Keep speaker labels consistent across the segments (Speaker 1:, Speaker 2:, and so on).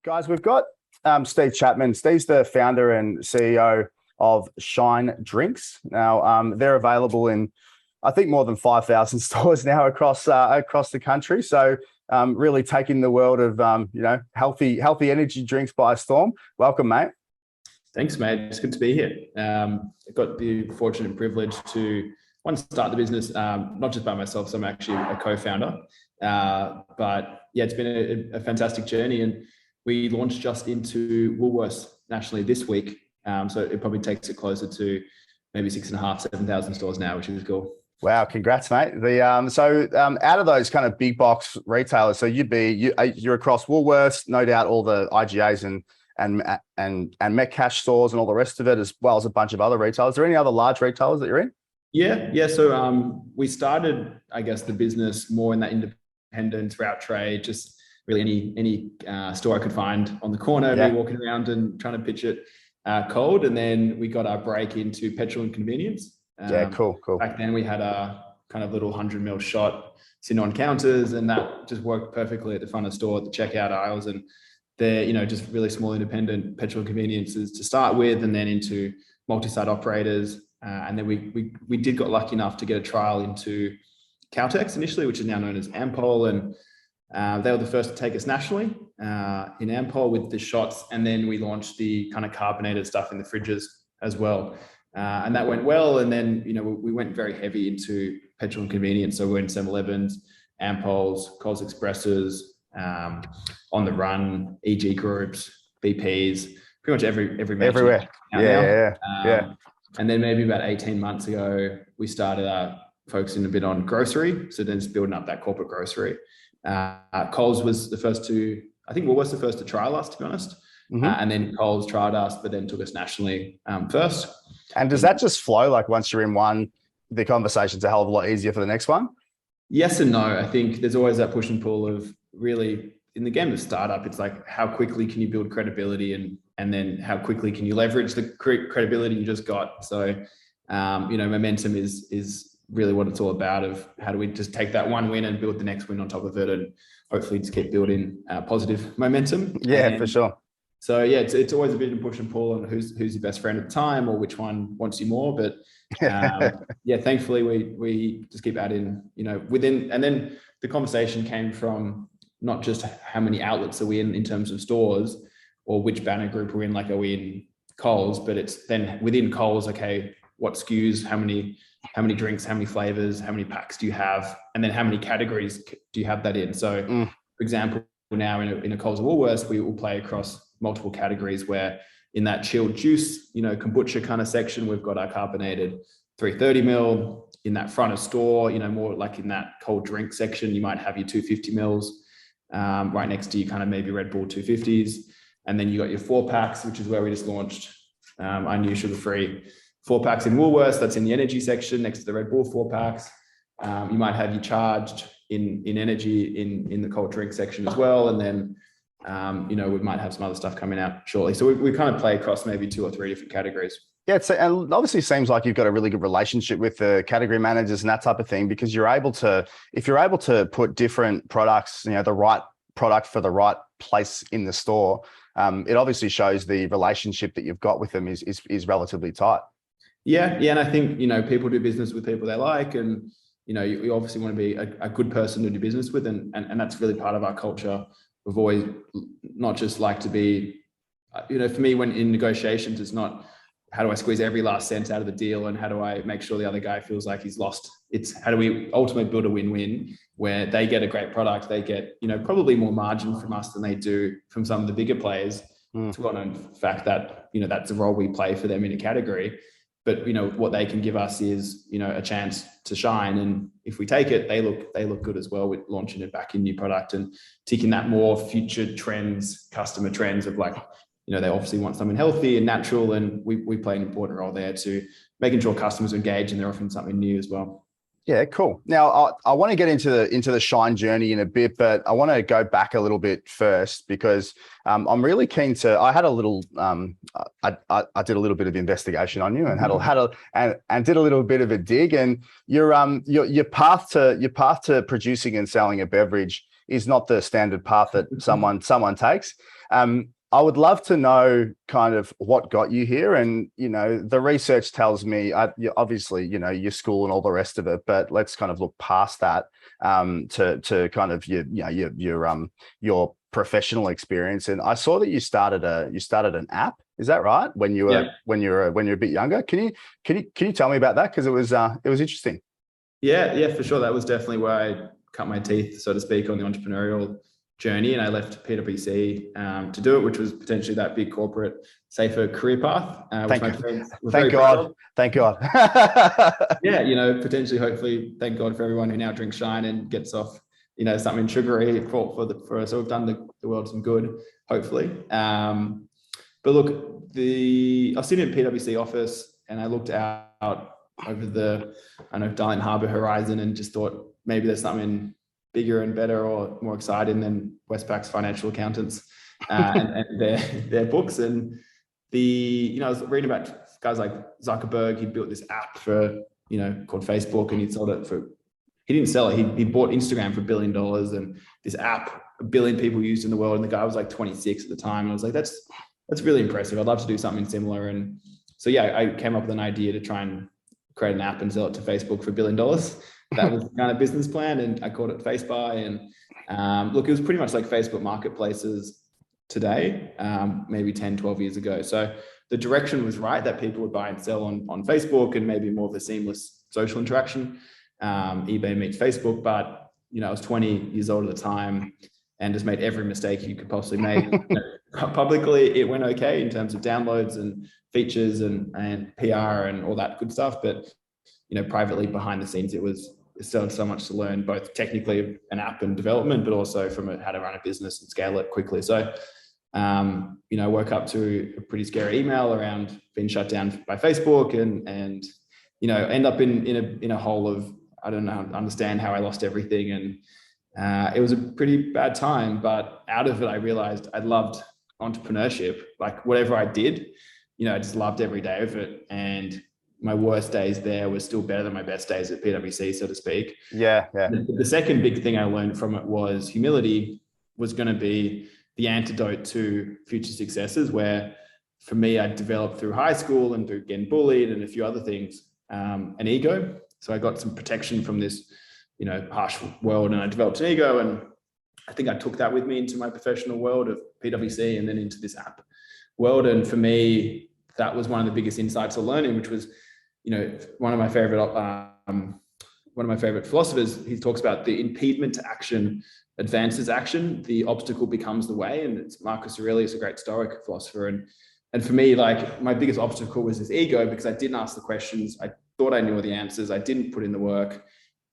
Speaker 1: Guys, we've got Steve Chapman. Steve's the founder and CEO of Shine Drinks. Now, they're available in, I think, more than 5,000 stores now across the country. So, really taking the world of healthy energy drinks by storm. Welcome, mate.
Speaker 2: Thanks, mate. It's good to be here. I've got the fortunate privilege to start the business, not just by myself, so I'm actually a co-founder. But yeah, it's been a fantastic journey, and we launched just into Woolworths nationally this week. So it probably takes it closer to maybe 6,500, 7,000 stores now, which is cool.
Speaker 1: Wow, congrats, mate. Out of those kind of big box retailers, so you're across Woolworths, no doubt, all the IGAs and Metcash stores and all the rest of it, as well as a bunch of other retailers. Are there any other large retailers that you're in?
Speaker 2: Yeah. So we started, I guess, the business more in that independent route trade, just really any store I could find on the corner, me walking around and trying to pitch it cold. And then we got our break into petrol and convenience.
Speaker 1: Cool.
Speaker 2: Back then we had a kind of little 100 ml shot sitting on counters, and that just worked perfectly at the front of the store, at the checkout aisles. And they're, just really small independent petrol and conveniences to start with, and then into multi-site operators. And then we did got lucky enough to get a trial into Caltex initially, which is now known as Ampol. And they were the first to take us nationally in Ampol with the shots. And then we launched the kind of carbonated stuff in the fridges as well. And that went well. And then, we went very heavy into petrol and convenience. So we're in 7-Elevens, Ampols, Coles Expresses, On the Run, EG Groups, BPs, pretty much every major
Speaker 1: everywhere. Yeah.
Speaker 2: And then maybe about 18 months ago, we started focusing a bit on grocery. So then just building up that corporate grocery. Coles was the first to, I think Woolworths the first to trial us, to be honest. Mm-hmm. And then Coles trialed us, but then took us nationally first.
Speaker 1: And does that just flow? Like once you're in one, the conversation's a hell of a lot easier for the next one?
Speaker 2: Yes and no. I think there's always that push and pull of really, in the game of startup, it's like how quickly can you build credibility and then how quickly can you leverage the credibility you just got. So, momentum is really what it's all about, of how do we just take that one win and build the next win on top of it, and hopefully just keep building positive momentum.
Speaker 1: Yeah, for sure.
Speaker 2: So yeah, it's always a bit of push and pull on who's your best friend at the time, or which one wants you more. But thankfully we just keep adding, within, and then the conversation came from not just how many outlets are we in terms of stores, or which banner group we're in, like are we in Coles, but it's then within Coles, okay, what SKUs, how many drinks, how many flavors, how many packs do you have, and then how many categories do you have that in? So for example, now in a Coles or Woolworths, we will play across multiple categories, where in that chilled juice, kombucha kind of section, we've got our carbonated 330 ml. In that front of store, more like in that cold drink section, you might have your 250 mils right next to you, kind of maybe Red Bull 250s. And then you got your 4-packs, which is where we just launched our new sugar-free 4-packs in Woolworths. That's in the energy section next to the Red Bull 4-packs. You might have your charged in energy in the cold drink section as well. And then, we might have some other stuff coming out shortly. So we kind of play across maybe 2 or 3 different categories. Yeah,
Speaker 1: and obviously seems like you've got a really good relationship with the category managers and that type of thing, because if you're able to put different products, the right product for the right place in the store, it obviously shows the relationship that you've got with them is relatively tight.
Speaker 2: Yeah. And I think, people do business with people they like, and, you obviously want to be a good person to do business with. And that's really part of our culture. We've always not just like to be, for me, when in negotiations, it's not how do I squeeze every last cent out of the deal and how do I make sure the other guy feels like he's lost. It's how do we ultimately build a win-win where they get a great product, they get, probably more margin from us than they do from some of the bigger players. It's a well-known fact that, that's the role we play for them in a category. But, what they can give us is, a chance to shine. And if we take it, they look good as well with launching it back in new product and ticking that more future trends, customer trends of like, they obviously want something healthy and natural. And we play an important role there to making sure customers engage and they're offering something new as well.
Speaker 1: Yeah, cool. Now, I want to get into the Shine journey in a bit, but I want to go back a little bit first, because I'm really keen to. I had a little, I did a little bit of investigation on you and and did a little bit of a dig. And your path to producing and selling a beverage is not the standard path that someone takes. I would love to know kind of what got you here. And, the research tells me, obviously, your school and all the rest of it, but let's kind of look past that to kind of your professional experience. And I saw that you started an app. Is that right? When you were a bit younger, can you tell me about that? Because it was interesting.
Speaker 2: Yeah, for sure. That was definitely where I cut my teeth, so to speak, on the entrepreneurial journey. And I left PwC to do it, which was potentially that big corporate, safer career path.
Speaker 1: Thank God.
Speaker 2: Yeah, potentially, hopefully, thank God for everyone who now drinks Shine and gets off, something sugary for us. So we've done the world some good, hopefully. But look, I was sitting in PwC office and I looked out over the, Darling Harbour horizon and just thought maybe there's something bigger and better or more exciting than Westpac's financial accountants and their books. And I was reading about guys like Zuckerberg. He built this app called Facebook, and he sold it he didn't sell it. He bought Instagram for $1 billion, and this app, 1 billion people used in the world. And the guy was like 26 at the time. And I was like, that's really impressive. I'd love to do something similar. And so, I came up with an idea to try and create an app and sell it to Facebook for $1 billion. That was the kind of business plan, and I called it FaceBuy. And look, it was pretty much like Facebook marketplaces today, maybe 10, 12 years ago. So the direction was right, that people would buy and sell on Facebook, and maybe more of a seamless social interaction. eBay meets Facebook, but I was 20 years old at the time and just made every mistake you could possibly make. Publicly, it went okay in terms of downloads and features and PR and all that good stuff. But privately, behind the scenes, it's still so much to learn, both technically an app and development, but also from how to run a business and scale it quickly. So, I woke up to a pretty scary email around being shut down by Facebook, and end up in a hole of, I don't know, understand how I lost everything. And it was a pretty bad time, but out of it, I realized I loved entrepreneurship. Like whatever I did, I just loved every day of it. And my worst days there were still better than my best days at PwC, so to speak.
Speaker 1: Yeah.
Speaker 2: The second big thing I learned from it was humility was going to be the antidote to future successes, where for me, I developed through high school and through getting bullied and a few other things, an ego. So I got some protection from this, harsh world, and I developed an ego. And I think I took that with me into my professional world of PwC and then into this app world. And for me, that was one of the biggest insights of learning, which was, one of my favorite philosophers, he talks about the impediment to action advances action, the obstacle becomes the way. And it's Marcus Aurelius, a great Stoic philosopher. And for me, like my biggest obstacle was this ego, because I didn't ask the questions. I thought I knew all the answers. I didn't put in the work.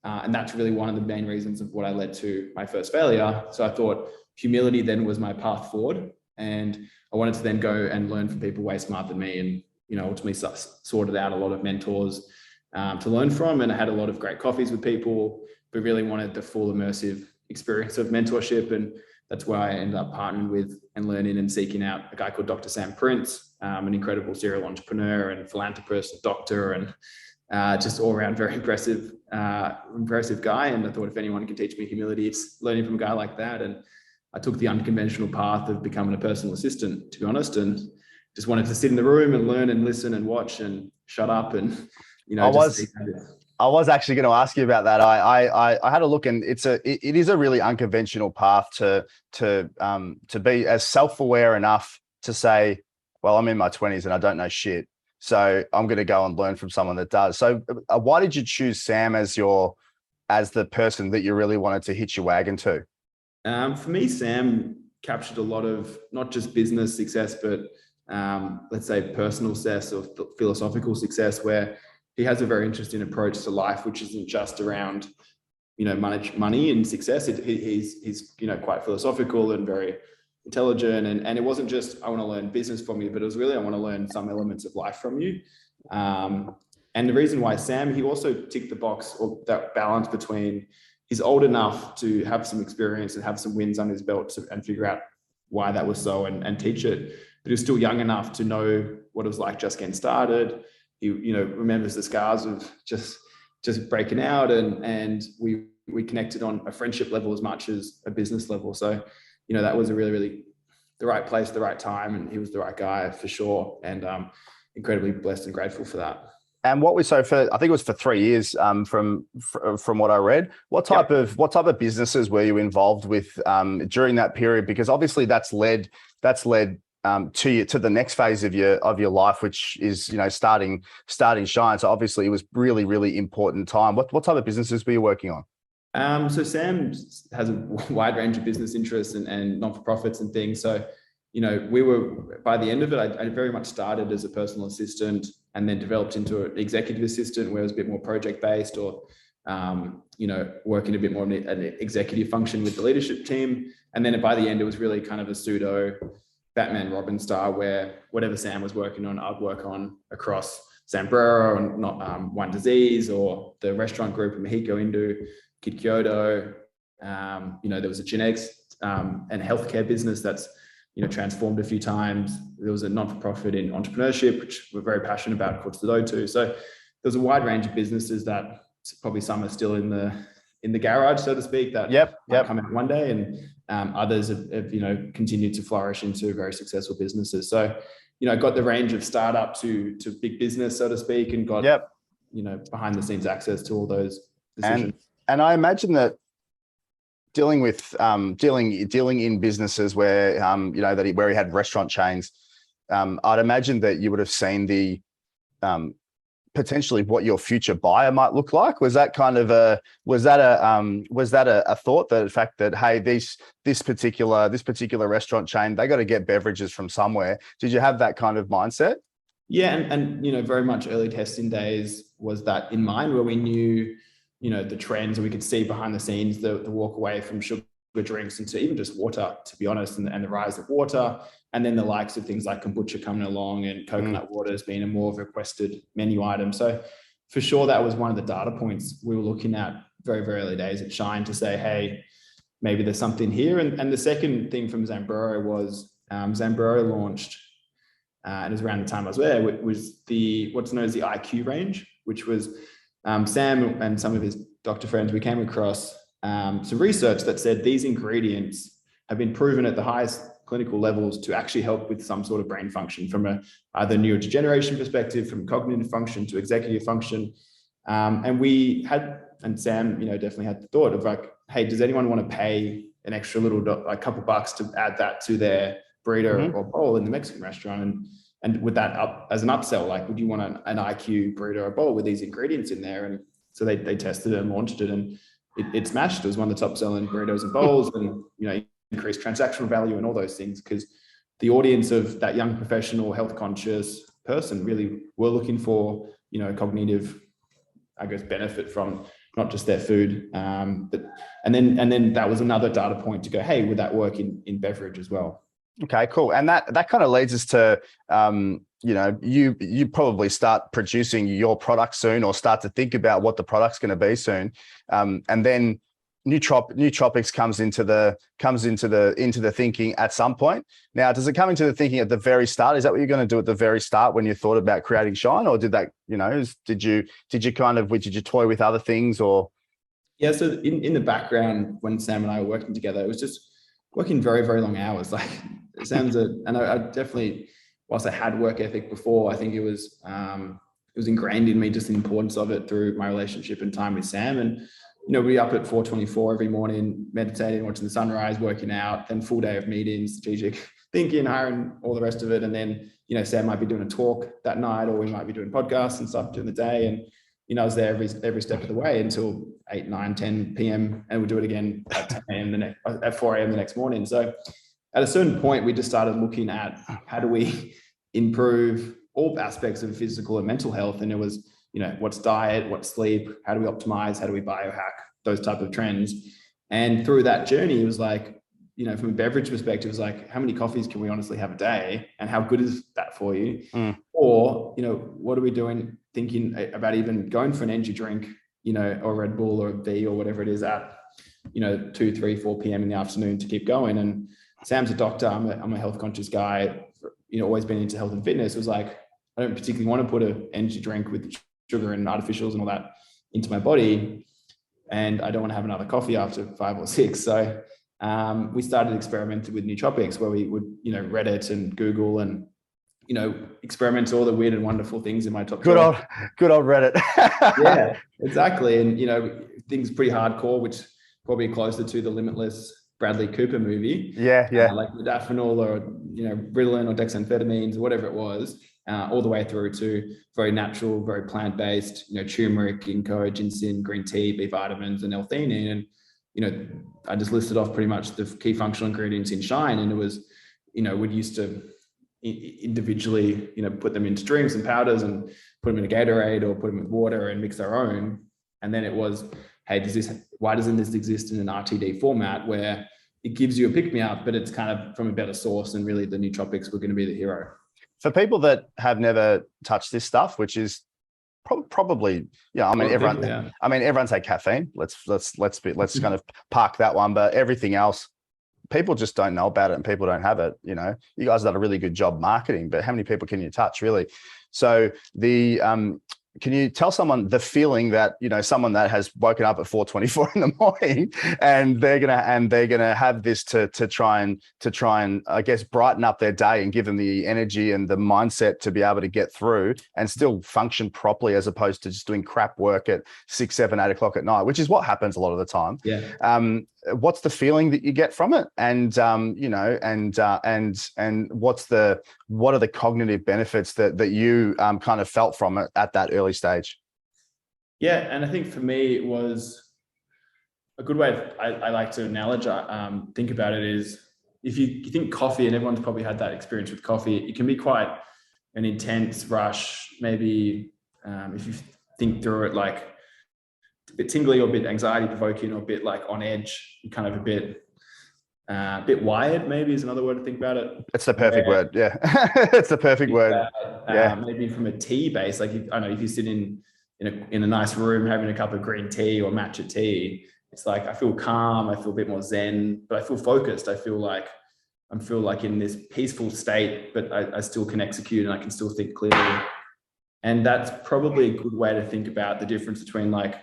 Speaker 2: And that's really one of the main reasons of what I led to my first failure. So I thought humility then was my path forward. And I wanted to then go and learn from people way smarter than me, and, ultimately sorted out a lot of mentors to learn from. And I had a lot of great coffees with people, but really wanted the full immersive experience of mentorship. And that's why I ended up partnering with and learning and seeking out a guy called Dr. Sam Prince, an incredible serial entrepreneur and philanthropist, a doctor, and just all around very impressive guy. And I thought if anyone can teach me humility, it's learning from a guy like that. And I took the unconventional path of becoming a personal assistant, to be honest, and just wanted to sit in the room and learn and listen and watch and shut up. And,
Speaker 1: I was actually going to ask you about that. I had a look, and it is a really unconventional path to be as self-aware enough to say, well, I'm in my 20s and I don't know shit, so I'm going to go and learn from someone that does. So why did you choose Sam as the person that you really wanted to hitch your wagon to?
Speaker 2: For me, Sam captured a lot of not just business success, but let's say personal success or philosophical success, where he has a very interesting approach to life, which isn't just around, money and success. He's quite philosophical and very intelligent. And it wasn't just, I want to learn business from you, but it was really, I want to learn some elements of life from you. And the reason why Sam, he also ticked the box, or that balance between, he's old enough to have some experience and have some wins under his belt and figure out why that was so and teach it. But he's still young enough to know what it was like just getting started. He, remembers the scars of just breaking out. And we we connected on a friendship level as much as a business level. So, that was a really, really the right place, the right time. And he was the right guy for sure. And incredibly blessed and grateful for that.
Speaker 1: And I think it was for 3 years, from what I read. What type of businesses were you involved with during that period? Because obviously that's led to the next phase of your life, which is starting Shine. So obviously it was really, really important time. What type of businesses were you working on?
Speaker 2: So Sam has a wide range of business interests and non-for-profits and things. So, we were, by the end of it, I very much started as a personal assistant and then developed into an executive assistant where it was a bit more project-based or, working a bit more in an executive function with the leadership team. And then by the end, it was really kind of a pseudo Batman Robin style where whatever Sam was working on, I'd work on across Zambrero and not One Disease or the restaurant group in Mexico Indu, Kid Kyoto. There was a genetics and healthcare business that's transformed a few times. There was a non-for-profit in entrepreneurship, which we're very passionate about, called Sudoku. So there's a wide range of businesses that probably some are still in the garage, so to speak, that might come out one day, and others have continued to flourish into very successful businesses. So got the range of startup to big business, so to speak, and got behind the scenes access to all those decisions.
Speaker 1: And I imagine that dealing in businesses where where he had restaurant chains, I'd imagine that you would have seen the potentially what your future buyer might look like. Was that a thought, that the fact that, hey, this particular restaurant chain, they got to get beverages from somewhere? Did you have that kind of mindset?
Speaker 2: Yeah, and very much early testing days was that in mind, where we knew the trends, and we could see behind the scenes the walk away from sugar drinks into even just water, to be honest, and the rise of water, and then the likes of things like kombucha coming along and coconut water has been a more requested menu item. So for sure, that was one of the data points we were looking at very, very early days at Shine to say, hey, maybe there's something here. And the second thing from Zambrero was Zambrero launched, and it was around the time I was there, was what's known as the IQ range, which was Sam and some of his doctor friends, we came across some research that said these ingredients have been proven at the highest clinical levels to actually help with some sort of brain function, from either neurodegeneration perspective, from cognitive function to executive function. And Sam, definitely had the thought of like, hey, does anyone want to pay an extra little couple bucks to add that to their burrito or bowl in the Mexican restaurant? And with that up as an upsell, like, would you want an IQ burrito or bowl with these ingredients in there? And so they tested it and launched it, and it smashed. It was one of the top selling burritos and bowls, and increased transactional value and all those things, because the audience of that young professional, health conscious person really were looking for cognitive, I guess, benefit from not just their food, but and then that was another data point to go, hey, would that work in beverage as well?
Speaker 1: Okay, cool. And that kind of leads us to, you probably start producing your product soon, or start to think about what the product's going to be soon. And then nootropics comes into the thinking at some point. Now, does it come into the thinking at the very start? Is that what you're going to do at the very start when you thought about creating Shine, or did that, did you toy with other things, or?
Speaker 2: Yeah. So in the background, when Sam and I were working together, it was just working very, very long hours. Like, Sam's and I definitely, whilst I had work ethic before, I think it was ingrained in me, just the importance of it through my relationship and time with Sam. And, we up at 4:24 every morning, meditating, watching the sunrise, working out, then full day of meetings, strategic thinking, hiring, all the rest of it. And then, Sam might be doing a talk that night, or we might be doing podcasts and stuff during the day. And, I was there every step of the way until 8, 9, 10 p.m. and we'll do it again at 10 a.m. at 4 a.m. the next morning. So at a certain point, we just started looking at how do we improve all aspects of physical and mental health. And it was, what's diet, what's sleep, how do we optimize, how do we biohack, those type of trends. And through that journey, it was like, from a beverage perspective, it was like, how many coffees can we honestly have a day? And how good is that for you? Or, what are we doing, thinking about even going for an energy drink, or Red Bull or a V or whatever it is at, 2, 3, 4 p.m. in the afternoon to keep going. And Sam's a doctor. I'm a health conscious guy, always been into health and fitness. It was like, I don't particularly want to put an energy drink with sugar and artificials and all that into my body. and I don't want to have another coffee after 5 or 6. So we started experimenting with nootropics, where we would, Reddit and Google and, experiment all the weird and wonderful things in my top
Speaker 1: Good
Speaker 2: drawer.
Speaker 1: Good old Reddit.
Speaker 2: Yeah, exactly. And, things pretty hardcore, which probably closer to the Limitless Bradley Cooper movie.
Speaker 1: Yeah.
Speaker 2: Like modafinil or, Ritalin or dexamphetamines or whatever it was, all the way through to very natural, very plant-based, turmeric, ginkgo, ginseng, green tea, B vitamins, and L-theanine. And, I just listed off pretty much the key functional ingredients in Shine. And it was, we'd used to individually, put them into drinks and powders and put them in a Gatorade or put them with water and mix our own. And then it was, hey, why doesn't this exist in an RTD format where it gives you a pick-me-up, but it's kind of from a better source, and really the nootropics were going to be the hero.
Speaker 1: For people that have never touched this stuff, which is probably, everyone's had caffeine. Let's kind of park that one, but everything else, people just don't know about it, and people don't have it. You guys have done a really good job marketing, but how many people can you touch, really? So can you tell someone the feeling that, someone that has woken up at 4:24 in the morning, and they're gonna have this to try and I guess brighten up their day and give them the energy and the mindset to be able to get through and still function properly, as opposed to just doing crap work at 6, 7, 8 o'clock at night, which is what happens a lot of the time.
Speaker 2: Yeah.
Speaker 1: What's the feeling that you get from it, and what are the cognitive benefits that you kind of felt from it at that early stage?
Speaker 2: Yeah, and I think for me it was a good way I like to think about it is, if you think coffee, and everyone's probably had that experience with coffee, it can be quite an intense rush. Maybe if you think through it, like a bit tingly or a bit anxiety provoking or a bit like on edge, you're kind of a bit wired, maybe is another word to think about it.
Speaker 1: It's the perfect word. Yeah. It's the perfect word.
Speaker 2: Maybe from a tea base, like if you sit in a nice room having a cup of green tea or matcha tea, it's like, I feel calm, I feel a bit more zen, but I feel focused. I feel like in this peaceful state, but I still can execute and I can still think clearly. And that's probably a good way to think about the difference between a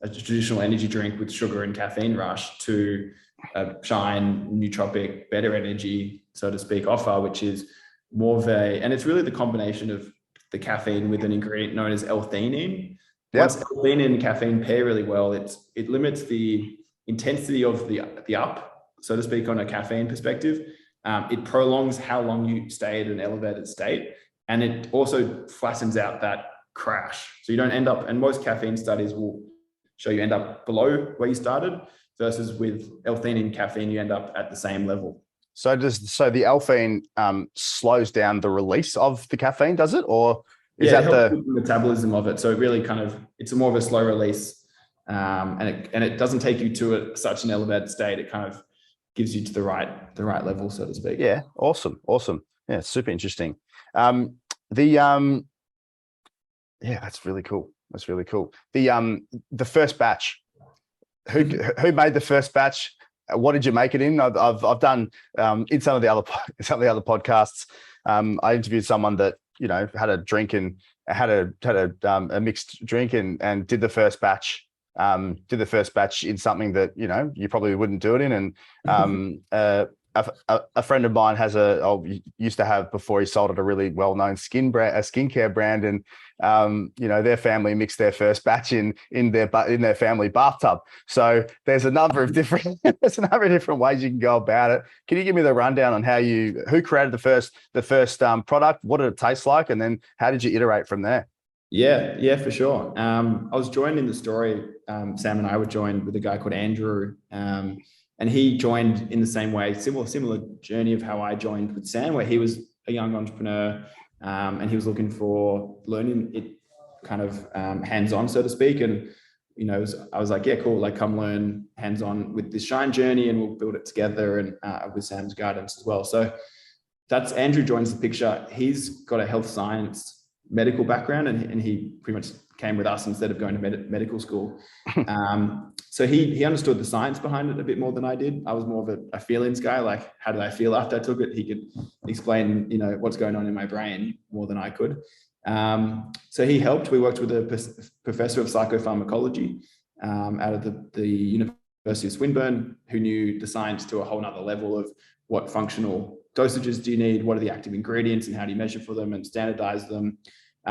Speaker 2: traditional energy drink with sugar and caffeine rush to a Shine nootropic, better energy, so to speak, offer, which is more of and it's really the combination of the caffeine with an ingredient known as L-theanine.
Speaker 1: Yep.
Speaker 2: Once L-theanine and caffeine pair really well, it limits the intensity of the up, so to speak, on a caffeine perspective. It prolongs how long you stay at an elevated state, and it also flattens out that crash. So you don't end up, and most caffeine studies will show you end up below where you started, versus with L-theanine caffeine, you end up at the same level.
Speaker 1: So the L-theanine slows down the release of the caffeine, does it? Or is that the
Speaker 2: metabolism of it? So it really it's more of a slow release, and it doesn't take you to such an elevated state. It kind of gives you to the right level, so to speak.
Speaker 1: Yeah. Awesome. Yeah. Super interesting. Yeah, that's really cool. The first batch, who made the first batch? What did you make it in? I've done in some of the other podcasts. I interviewed someone that had a drink and had a mixed drink and did the first batch. In something that you probably wouldn't do it in. And a friend of mine used to have, before he sold it, a really well-known skincare brand, and their family mixed their first batch in their family bathtub. So there's a number of different ways you can go about it. Can you give me the rundown on who created the first product? What did it taste like, and then how did you iterate from there?
Speaker 2: Yeah, for sure. I was joined in the story. Sam and I were joined with a guy called Andrew, and he joined in the same way, similar journey of how I joined with Sam, where he was a young entrepreneur, and he was looking for learning it kind of hands-on, so to speak. And I was like, yeah, cool, like come learn hands-on with this Shine journey, and we'll build it together, and with Sam's guidance as well. So that's Andrew joins the picture. He's got a health science medical background, and he pretty much came with us instead of going to medical school. So he understood the science behind it a bit more than I did. I was more of a feelings guy, like how did I feel after I took it? He could explain, what's going on in my brain more than I could. So he helped. We worked with a professor of psychopharmacology, out of the University of Swinburne, who knew the science to a whole nother level of what functional dosages do you need, what are the active ingredients, and how do you measure for them and standardize them.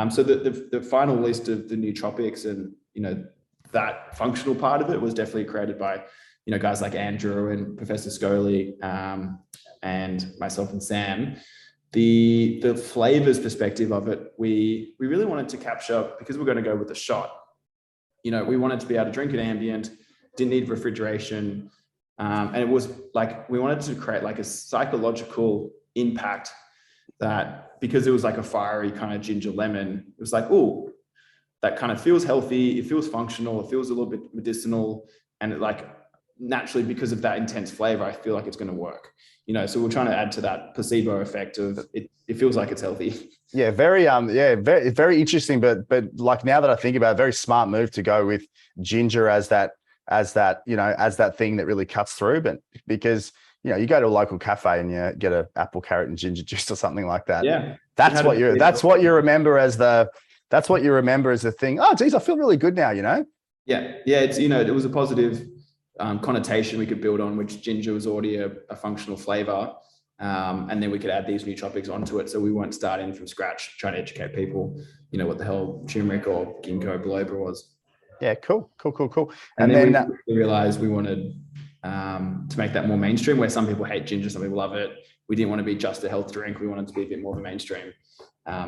Speaker 2: So the final list of the nootropics and, that functional part of it was definitely created by, guys like Andrew and Professor Scully, and myself and Sam. The flavors perspective of it, we really wanted to capture, because we're going to go with a shot. We wanted to be able to drink it ambient, didn't need refrigeration. And it was like, we wanted to create like a psychological impact that, because it was like a fiery kind of ginger lemon, it was like, oh, that kind of feels healthy. It feels functional. It feels a little bit medicinal. And it, like, naturally, because of that intense flavor, I feel like it's going to work. So we're trying to add to that placebo effect of it. It feels like it's healthy.
Speaker 1: Yeah, very very interesting. But like, now that I think about it, very smart move to go with ginger as that thing that really cuts through. But because you go to a local cafe and you get an apple, carrot, and ginger juice or something like that.
Speaker 2: Yeah,
Speaker 1: that's what you remember as the thing. Oh, geez, I feel really good now.
Speaker 2: Yeah, it's it was a positive connotation we could build on, which ginger was already a functional flavor. And then we could add these nootropics onto it. So we weren't starting from scratch, trying to educate people, what the hell turmeric or ginkgo biloba was.
Speaker 1: Yeah, cool.
Speaker 2: And then we realized we wanted to make that more mainstream, where some people hate ginger, some people love it. We didn't want to be just a health drink. We wanted to be a bit more of a mainstream.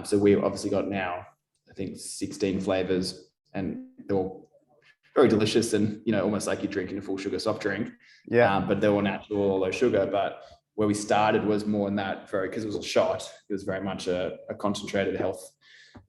Speaker 2: So we obviously got now, I think, 16 flavors, and they're all very delicious and, almost like you're drinking a full sugar soft drink.
Speaker 1: Yeah.
Speaker 2: But they're all natural or low sugar. But where we started was more in that, because it was a shot, it was very much a concentrated health.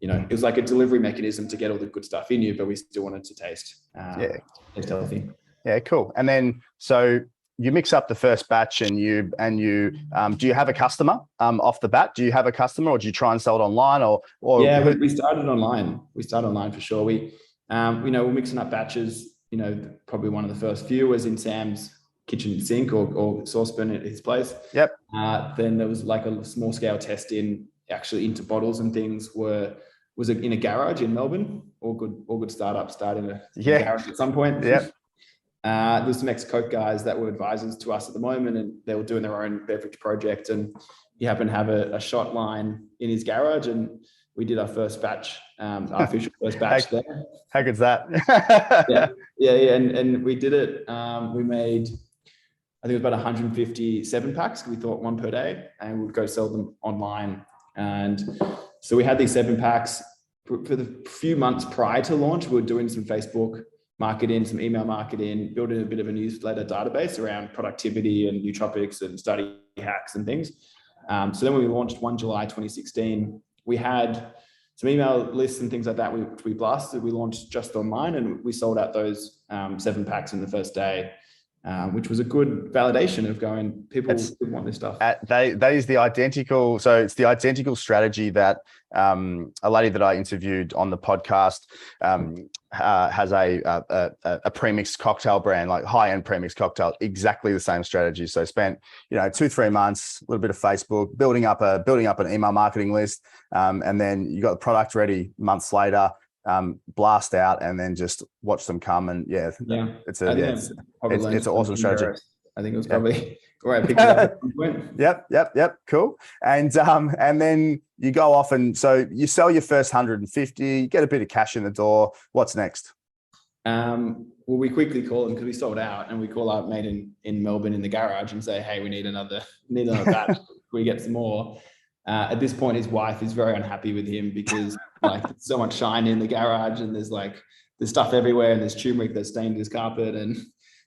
Speaker 2: It was like a delivery mechanism to get all the good stuff in you, but we still wanted to taste healthy.
Speaker 1: Yeah, cool. And then, so you mix up the first batch, and you do you have a customer off the bat? Do you have a customer, or do you try and sell it online, or
Speaker 2: yeah, we started online. We started online for sure. We're mixing up batches. Probably one of the first few was in Sam's kitchen sink or saucepan at his place.
Speaker 1: Yep.
Speaker 2: Then there was like a small scale test actually into bottles and things was in a garage in Melbourne. All good startups start in a garage at some point.
Speaker 1: Yep.
Speaker 2: There's some ex-Coke guys that were advisors to us at the moment, and they were doing their own beverage project, and he happened to have a shot line in his garage, and we did our first batch, our official first batch there.
Speaker 1: How good's that?
Speaker 2: Yeah. And we did it. We made, I think it was about 157 packs. We thought one per day, and we would go sell them online. And so we had these 7 packs for the few months prior to launch. We were doing some Facebook marketing, some email marketing, building a bit of a newsletter database around productivity and nootropics and study hacks and things. So then when we launched 1 July 2016, we had some email lists and things like that, which we blasted. We launched just online, and we sold out those 7 packs in the first day, which was a good validation of going, people want this stuff.
Speaker 1: That is the identical. So it's the identical strategy that a lady that I interviewed on the podcast has a premixed cocktail brand, like high-end premixed cocktail, exactly the same strategy. So spent 2-3 months, a little bit of Facebook, building up an email marketing list, and then you got the product ready months later. Blast out, and then just watch them come, and it's an awesome strategy.
Speaker 2: I think it was probably where I picked it up at some point.
Speaker 1: Yep. Cool. And then you go off, and so you sell your first 150, get a bit of cash in the door. What's next?
Speaker 2: Well, we quickly call them, because we sold out, and we call our mate in Melbourne in the garage and say, hey, we need another batch. We get some more. At this point, his wife is very unhappy with him, because like there's so much shine in the garage, and there's stuff everywhere, and there's turmeric that's stained his carpet. And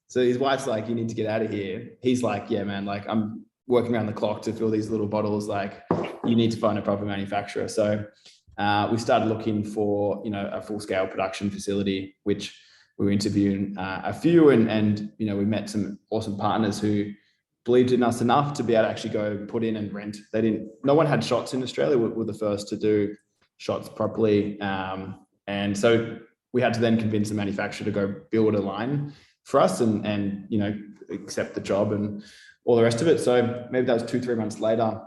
Speaker 2: so his wife's like, you need to get out of here. He's like, yeah, man, like I'm working around the clock to fill these little bottles. Like, you need to find a proper manufacturer. So we started looking for, a full scale production facility, which we were interviewing a few, and we met some awesome partners who believed in us enough to be able to actually go put in and rent. No one had shots in Australia. We were the first to do shots properly. And so we had to then convince the manufacturer to go build a line for us and accept the job and all the rest of it. So maybe that was 2-3 months later.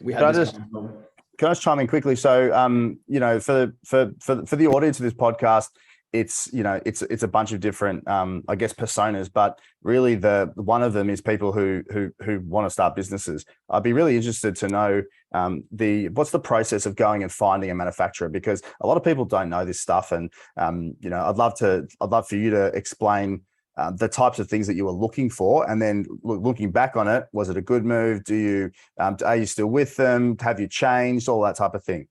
Speaker 2: We had
Speaker 1: Can I just chime in quickly? So, for the audience of this podcast, it's, you know, it's a bunch of different, I guess, personas, but really the one of them is people who want to start businesses. I'd be really interested to know what's the process of going and finding a manufacturer, because a lot of people don't know this stuff, and you know, I'd love for you to explain the types of things that you were looking for, and then looking back on it, was it a good move? Are you still with them? Have you changed? All that type of thing.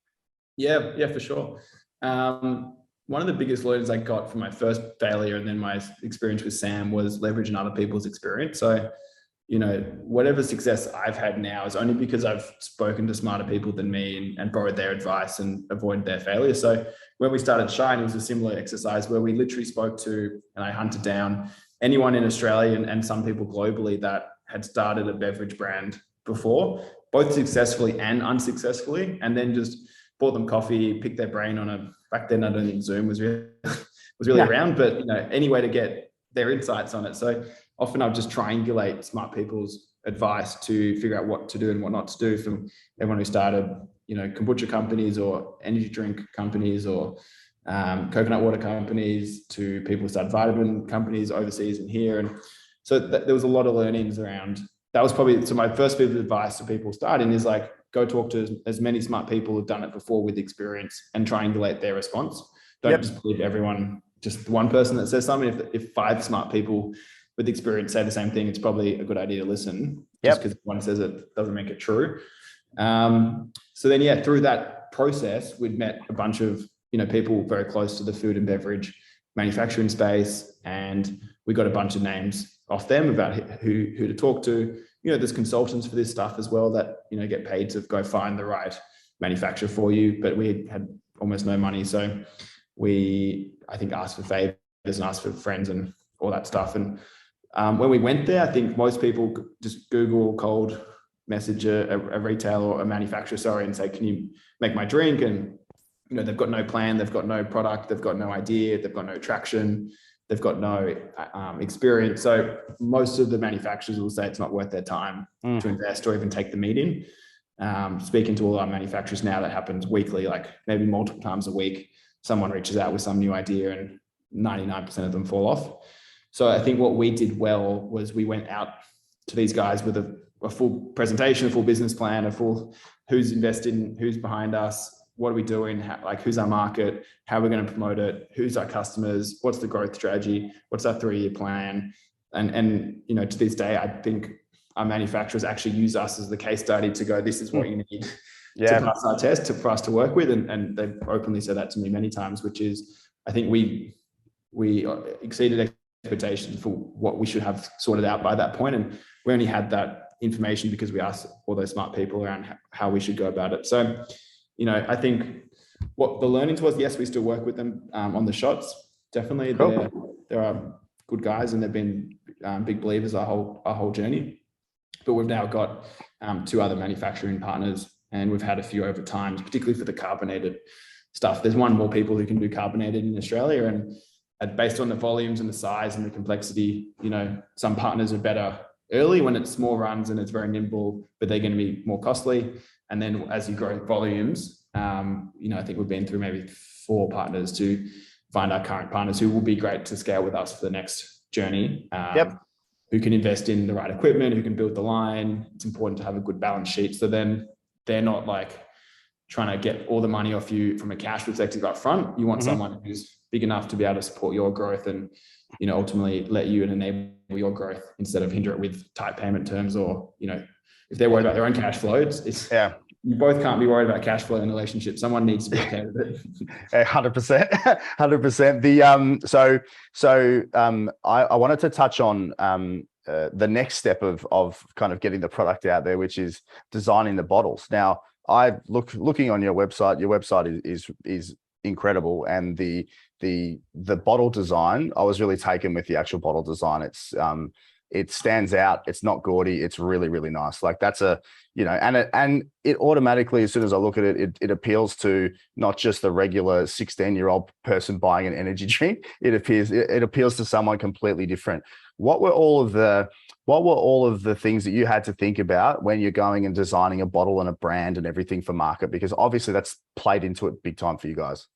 Speaker 2: Yeah, for sure. One of the biggest learnings I got from my first failure and then my experience with Sam was leveraging other people's experience. So, you know, whatever success I've had now is only because I've spoken to smarter people than me and borrowed their advice and avoided their failure. So when we started Shine, it was a similar exercise where we literally spoke to, and I hunted down anyone in Australia and some people globally that had started a beverage brand before, both successfully and unsuccessfully, and then just bought them coffee, picked their brain on back then I don't think Zoom was really around, but you know, any way to get their insights on it. So often I'll just triangulate smart people's advice to figure out what to do and what not to do, from everyone who started, you know, kombucha companies or energy drink companies or coconut water companies, to people who started vitamin companies overseas and here. And so there was a lot of learnings around. That was probably, so my first bit of advice to people starting is like, go talk to as many smart people who've done it before with experience and triangulate their response. Don't just believe everyone, just one person that says something. If 5 smart people with experience say the same thing, it's probably a good idea to listen. Just because one says it doesn't make it true. So then, through that process, we'd met a bunch of, you know, people very close to the food and beverage manufacturing space, and we got a bunch of names off them about who to talk to. You know, there's consultants for this stuff as well that, you know, get paid to go find the right manufacturer for you, but we had almost no money. So I think asked for favors and asked for friends and all that stuff. And when we went there, I think most people just Google cold message a retailer or a manufacturer, and say, can you make my drink? And, you know, they've got no plan, they've got no product, they've got no idea, they've got no traction, they've got no experience. So most of the manufacturers will say it's not worth their time to invest or even take the meeting. Speaking to all our manufacturers now, that happens weekly, like maybe multiple times a week. Someone reaches out with some new idea and 99% of them fall off. So I think what we did well was we went out to these guys with a full presentation, a full business plan, a full who's invested, who's behind us, what are we doing? Who's our market? How are we going to promote it? Who's our customers? What's the growth strategy? What's our 3-year plan? And you know, to this day, I think our manufacturers actually use us as the case study to go, this is what you need to pass our test, for us to work with. And they've openly said that to me many times, which is, I think we exceeded expectations for what we should have sorted out by that point. And we only had that information because we asked all those smart people around how we should go about it. So, you know, I think what the learnings was, yes, we still work with them on the shots. Definitely, there are good guys, and they've been big believers our whole journey. But we've now got 2 other manufacturing partners, and we've had a few over time, particularly for the carbonated stuff. There's 1 more people who can do carbonated in Australia, and based on the volumes and the size and the complexity, you know, some partners are better early when it's small runs and it's very nimble, but they're going to be more costly. And then as you grow volumes, you know, I think we've been through maybe 4 partners to find our current partners who will be great to scale with us for the next journey. Who can invest in the right equipment, who can build the line. It's important to have a good balance sheet. So then they're not like trying to get all the money off you from a cash perspective up front. You want someone who's big enough to be able to support your growth and, you know, ultimately let you and enable your growth instead of hinder it with tight payment terms, or, you know, if they're worried about their own cash flow, you both can't be worried about cash flow in a relationship. Someone needs to be okay with it.
Speaker 1: 100%, 100%. I wanted to touch on the next step of kind of getting the product out there, which is designing the bottles. Now, looking on your website. Your website is incredible, and the bottle design, I was really taken with the actual bottle design. It stands out. It's not gaudy. It's really, really nice. Like that's and it automatically, as soon as I look at it, it appeals to not just the regular 16-year-old person buying an energy drink. It appeals to someone completely different. What were all of the things that you had to think about when you're going and designing a bottle and a brand and everything for market? Because obviously that's played into it big time for you guys.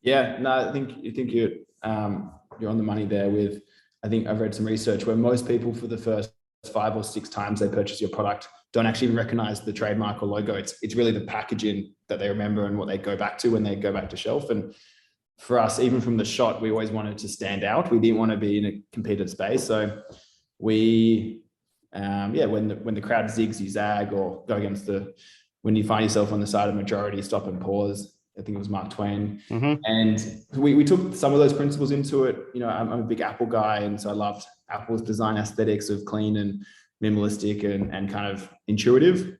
Speaker 2: Yeah, no, I think you're on the money there with, I think I've read some research where most people for the first 5 or 6 times they purchase your product don't actually even recognize the trademark or logo. It's really the packaging that they remember and what they go back to when they go back to shelf. And for us, even from the shot, we always wanted to stand out. We didn't want to be in a competed space. So we, when the crowd zigs, you zag, or go against when you find yourself on the side of majority, stop and pause. I think it was Mark Twain.
Speaker 1: Mm-hmm.
Speaker 2: And we took some of those principles into it. You know, I'm a big Apple guy. And so I loved Apple's design aesthetics of clean and minimalistic and kind of intuitive.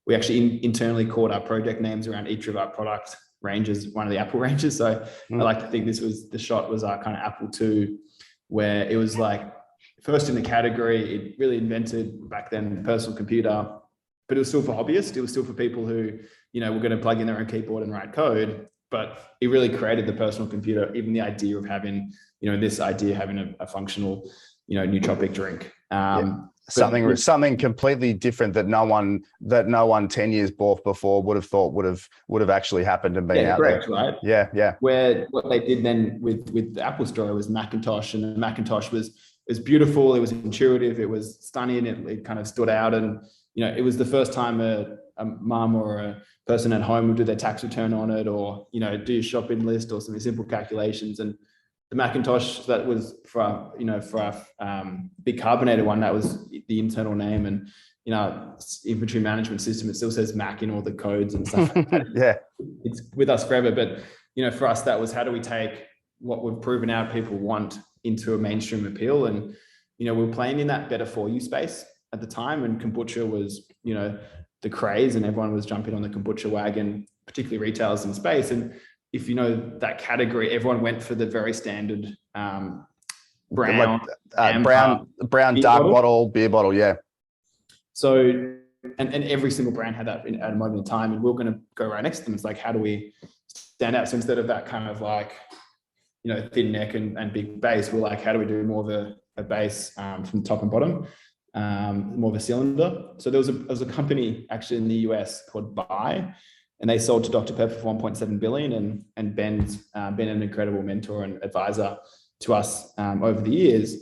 Speaker 2: We actually internally called our project names around each of our product ranges, one of the Apple ranges. So I like to think the shot was our kind of Apple II, where it was like first in the category. It really invented back then the personal computer, but it was still for hobbyists. It was still for people who, you know, were going to plug in their own keyboard and write code, but it really created the personal computer, even the idea of having, you know, having a functional, you know, nootropic drink.
Speaker 1: Something completely different that no one 10 years before would have thought would have actually happened and been out
Speaker 2: correct,
Speaker 1: there.
Speaker 2: Right?
Speaker 1: Yeah.
Speaker 2: Where what they did then with the Apple Store was Macintosh, and the Macintosh was beautiful. It was intuitive. It was stunning. It kind of stood out, and you know, it was the first time a mum or a person at home would do their tax return on it, or you know, do your shopping list or some simple calculations. And the Macintosh, that was for our big carbonated one, that was the internal name. And you know, inventory management system, it still says Mac in all the codes and stuff like that.
Speaker 1: Yeah,
Speaker 2: it's with us forever. But you know, for us, that was how do we take what we've proven out people want into a mainstream appeal. And you know, we were playing in that better for you space at the time, and kombucha was, you know, the craze, and everyone was jumping on the kombucha wagon, particularly retailers in space. And if you know that category, everyone went for the very standard brown
Speaker 1: dark bottle, beer bottle. Yeah.
Speaker 2: So, and every single brand had that at a moment in time, and we we're going to go right next to them. It's like, how do we stand out? So instead of that kind of like, you know, thin neck and big base, we're like, how do we do more of a base from top and bottom, more of a cylinder? So there was a company actually in the US called Buy, and they sold to Dr. Pepper for 1.7 billion. And Ben's been an incredible mentor and advisor to us over the years.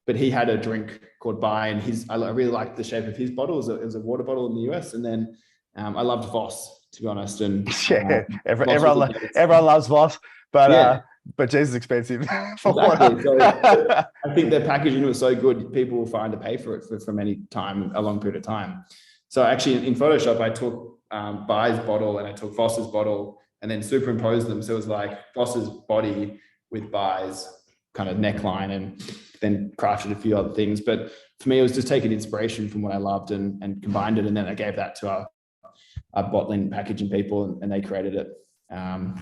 Speaker 2: But he had a drink called Buy, and I really liked the shape of his bottle. It was a water bottle in the US. And then I loved Voss, to be honest. And
Speaker 1: everyone loves Voss, but geez, it's expensive.
Speaker 2: Exactly. So I think their packaging was so good, people will find to pay for it for many time, a long period of time. So actually in Photoshop, I took Buy's bottle and I took Voss's bottle and then superimposed them. So it was like Voss's body with Buy's kind of neckline, and then crafted a few other things. But for me, it was just taking inspiration from what I loved and combined it. And then I gave that to our bottling packaging people, and they created it.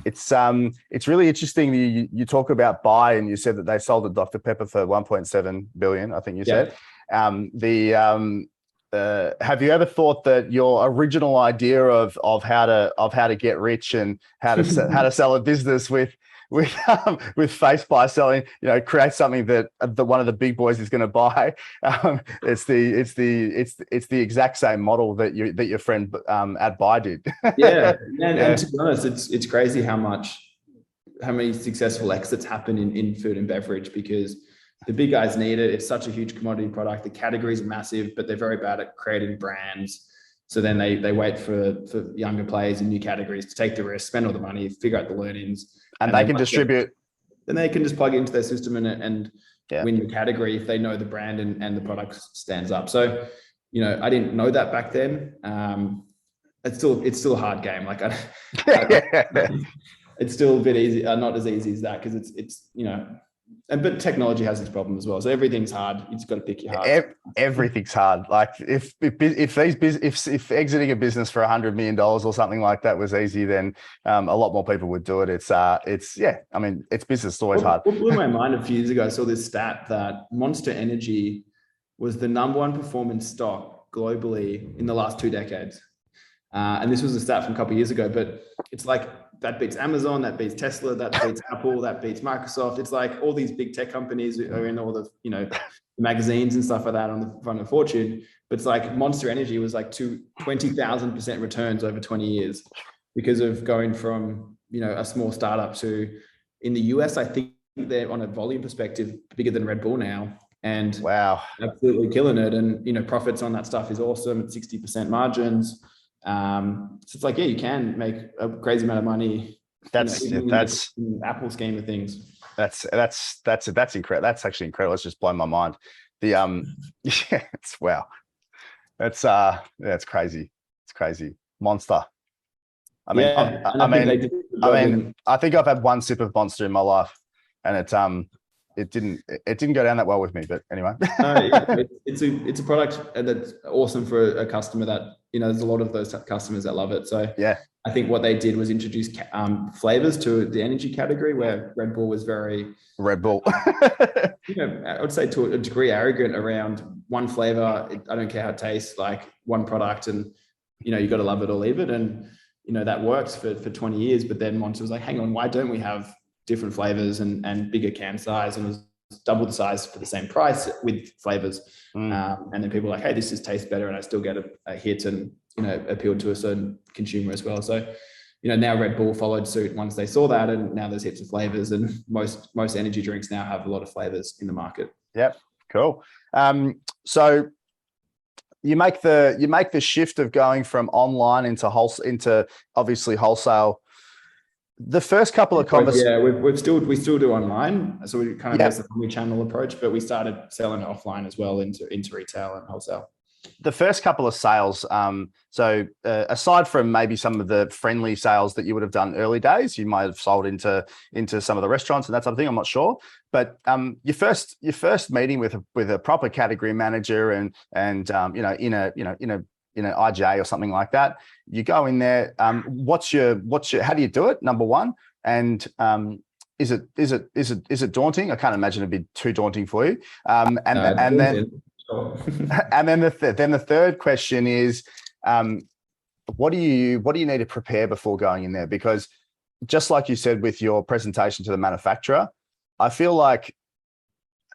Speaker 1: It's really interesting. You talk about Buy, and you said that they sold at Dr. Pepper for 1.7 billion. I think you said. Have you ever thought that your original idea of how to get rich and how to sell a business with face by selling, you know, create something that one of the big boys is going to buy? It's the exact same model that your friend at Buy did.
Speaker 2: And to be honest, it's crazy how many successful exits happen in food and beverage, because the big guys need it. It's such a huge commodity product. The categories are massive, but they're very bad at creating brands. So then they wait for younger players in new categories to take the risk, spend all the money, figure out the learnings,
Speaker 1: and they can distribute.
Speaker 2: Then they can just plug it into their system and win the category if they know the brand and the product stands up. So, you know, I didn't know that back then. It's still a hard game. Like it's still a bit easy, not as easy as that, because it's you know. But technology has its problem as well. So everything's hard. You just got to pick your heart.
Speaker 1: Everything's hard. Like if exiting a business for $100 million or something like that was easy, then a lot more people would do it. It's I mean, it's business. It's always hard.
Speaker 2: What blew my mind a few years ago, I saw this stat that Monster Energy was the #1 performance stock globally in the last 2 decades. And this was a stat from a couple of years ago, but it's like that beats Amazon, that beats Tesla, that beats Apple, that beats Microsoft. It's like all these big tech companies are in all the, you know, magazines and stuff like that on the front of Fortune. But it's like Monster Energy was like 20,000% returns over 20 years because of going from a small startup to, in the US, I think they're on a volume perspective bigger than Red Bull now, and
Speaker 1: wow,
Speaker 2: absolutely killing it. And profits on that stuff is awesome at 60% margins. So it's like, yeah, you can make a crazy amount of money.
Speaker 1: That's
Speaker 2: in the Apple scheme of things.
Speaker 1: That's incredible. That's actually incredible. It's just blown my mind. The yeah, it's wow. That's it's crazy. It's crazy. Monster. I mean, I think I've had one sip of Monster in my life, and it didn't go down that well with me. But anyway,
Speaker 2: it's a product that's awesome for a customer that there's a lot of those customers that love it. So
Speaker 1: yeah,
Speaker 2: I think what they did was introduce flavors to the energy category, where Red Bull was very
Speaker 1: Red Bull.
Speaker 2: I would say to a degree arrogant around one flavor. I don't care how it tastes, like one product, and you got to love it or leave it. And that worked for 20 years. But then Monster was like, hang on, why don't we have different flavors and bigger can size? And it was double the size for the same price with flavors. And then people were like, hey, this just tastes better, and I still get a hit and appealed to a certain consumer as well. So now Red Bull followed suit once they saw that, and now there's hits of flavors, and most energy drinks now have a lot of flavors in the market.
Speaker 1: Yep, cool. So you make the shift of going from online into obviously wholesale. The first couple of conversations,
Speaker 2: we still do online, so we kind of have the omni-channel approach, but we started selling offline as well into retail and wholesale.
Speaker 1: The first couple of sales, so aside from maybe some of the friendly sales that you would have done early days, you might have sold into some of the restaurants and that sort of thing. I'm not sure, but your first meeting with a proper category manager and in an IJ or something like that, you go in there. What's your how do you do it? Number one, and is it daunting? I can't imagine it'd be too daunting for you. And then the third question is, what do you need to prepare before going in there? Because just like you said with your presentation to the manufacturer, I feel like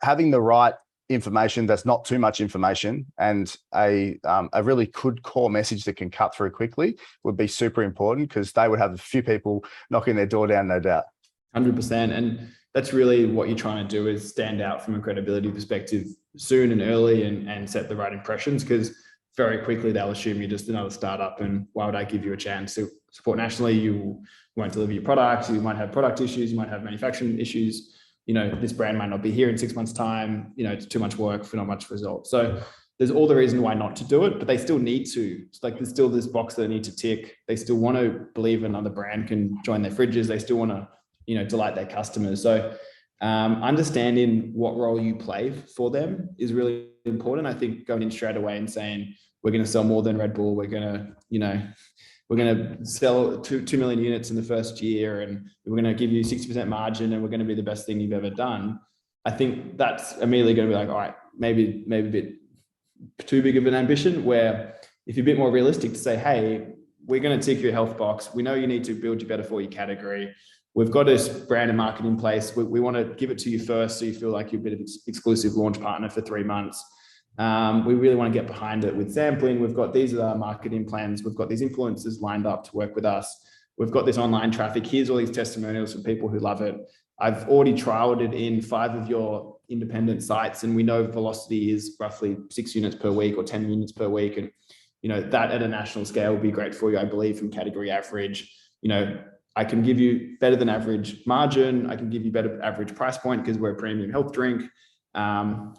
Speaker 1: having the right information that's not too much information and a really good core message that can cut through quickly would be super important, because they would have a few people knocking their door down, no doubt.
Speaker 2: 100%. And that's really what you're trying to do, is stand out from a credibility perspective soon and early and set the right impressions, because very quickly they'll assume you're just another startup, and why would I give you a chance to support nationally? You won't deliver your product, you might have product issues, you might have manufacturing issues, this brand might not be here in 6 months' time, it's too much work for not much result. So there's all the reason why not to do it, but they still need to. It's like there's still this box that they need to tick. They still want to believe another brand can join their fridges. They still want to delight their customers. So understanding what role you play for them is really important. I think going in straight away and saying, we're going to sell more than Red Bull, we're going to sell 2 million units in the first year, and we're going to give you 60% margin, and we're going to be the best thing you've ever done. I think that's immediately going to be like, all right, maybe a bit too big of an ambition, where if you're a bit more realistic to say, hey, we're going to tick your health box. We know you need to build your better for you category. We've got this brand and marketing in place. We want to give it to you first, so you feel like you're a bit of an exclusive launch partner for 3 months. We really want to get behind it with sampling. We've got these are our marketing plans. We've got these influencers lined up to work with us. We've got this online traffic. Here's all these testimonials from people who love it. I've already trialed it in 5 of your independent sites, and we know velocity is roughly 6 units per week or 10 units per week. And, that at a national scale would be great for you, I believe, from category average. I can give you better than average margin. I can give you better average price point because we're a premium health drink. And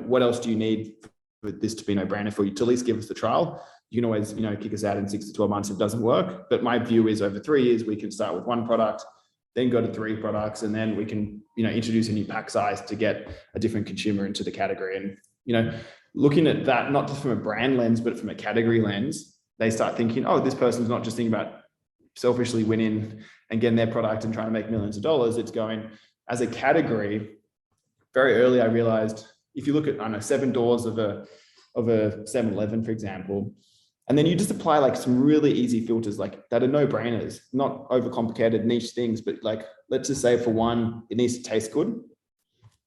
Speaker 2: what else do you need for this to be no brainer for you? To at least give us the trial. You can always, kick us out in 6 to 12 months if it doesn't work. But my view is over 3 years, we can start with 1 product, then go to 3 products, and then we can, introduce a new pack size to get a different consumer into the category. And, looking at that, not just from a brand lens, but from a category lens, they start thinking, oh, this person's not just thinking about selfishly winning and getting their product and trying to make millions of dollars. It's going as a category. Very early, I realized if you look at 7 doors of a 7-Eleven, for example, and then you just apply like some really easy filters like that are no brainers, not overcomplicated niche things, but like, let's just say for one, it needs to taste good,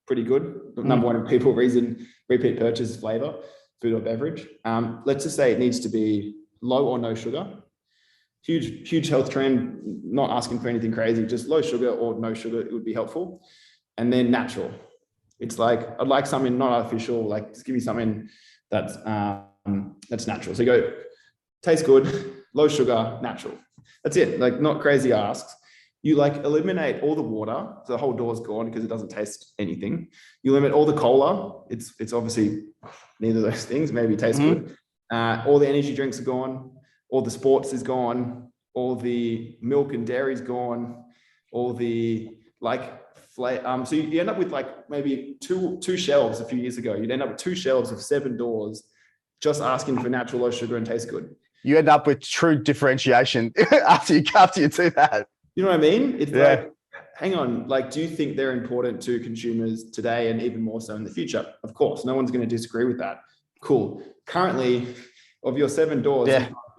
Speaker 2: pretty good. Number one people repeat purchase flavor, food or beverage. Let's just say it needs to be low or no sugar. huge health trend, not asking for anything crazy, just low sugar or no sugar, it would be helpful. And then natural. It's like, I'd like something not artificial, like just give me something that's natural. So you go, tastes good, low sugar, natural. That's it. Like, not crazy asks. You like eliminate all the water, so the whole door's gone because it doesn't taste anything. You limit all the cola. It's obviously neither of those things. Maybe it tastes good. All the energy drinks are gone. All the sports is gone. All the milk and dairy is gone. All the so you end up with like maybe two shelves a few years ago. You'd end up with 2 shelves of 7 doors, just asking for natural, low sugar, and taste good.
Speaker 1: You end up with true differentiation after you do that.
Speaker 2: You know what I mean? It's like, hang on, like, do you think they're important to consumers today and even more so in the future? Of course, no one's going to disagree with that. Cool. Currently, of your 7 doors,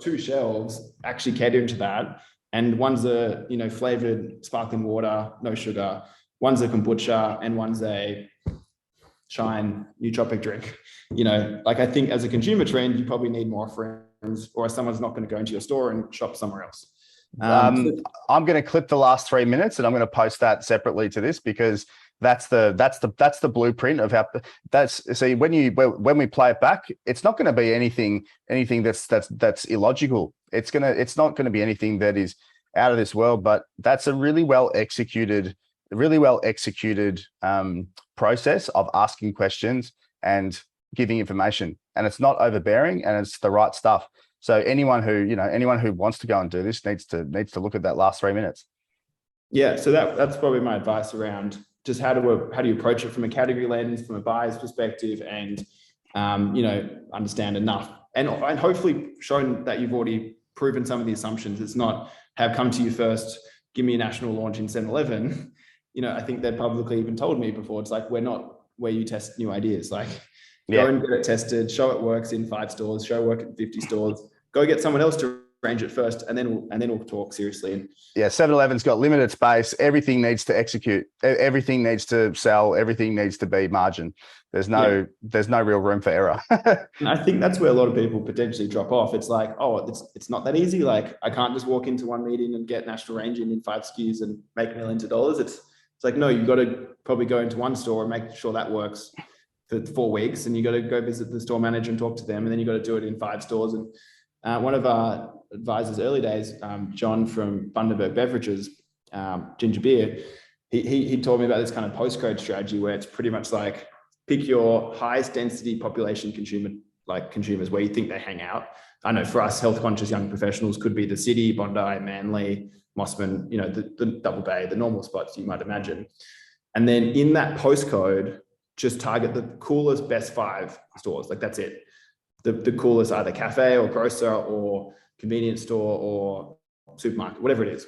Speaker 2: 2 shelves actually catering to that. And one's a, flavored sparkling water, no sugar. One's a kombucha and one's a Shine nootropic drink. I think as a consumer trend, you probably need more offerings, or someone's not going to go into your store and shop somewhere else.
Speaker 1: I'm going to clip the last 3 minutes and I'm going to post that separately to this, because that's the blueprint of how when we play it back, it's not going to be anything that's illogical. It's not going to be anything that is out of this world, but that's a really well executed process of asking questions and giving information, and it's not overbearing and it's the right stuff. So anyone who wants to go and do this needs to look at that last 3 minutes.
Speaker 2: Yeah. So that's probably my advice around just how do you approach it from a category lens, from a buyer's perspective, and understand enough, and hopefully shown that you've already proven some of the assumptions. It's not have come to you first, give me a national launch in 7-Eleven. I think they've publicly even told me before, it's like, we're not where you test new ideas. Like, go and get it tested, show it works in 5 stores, show it work in 50 stores, go get someone else to arrange it first, and then we'll talk seriously. 7-Eleven's got limited space. Everything needs to execute. Everything needs to sell. Everything needs to be margin. There's no real room for error. And I think that's where a lot of people potentially drop off. It's like, it's not that easy. Like, I can't just walk into one meeting and get national ranging in 5 SKUs and make millions of dollars. It's like, no, you've got to probably go into one store and make sure that works for 4 weeks, and you got to go visit the store manager and talk to them, and then you got to do it in 5 stores. And one of our advisors early days, John from Bundaberg Beverages, ginger beer, he told me about this kind of postcode strategy where it's pretty much like, pick your highest density population consumers where you think they hang out. I know for us, health conscious young professionals could be the city, Bondi, Manly, Mossman, the Double Bay, the normal spots you might imagine. And then in that postcode, just target the coolest, best 5 stores. Like, that's it. The coolest, either cafe or grocer or convenience store or supermarket, whatever it is.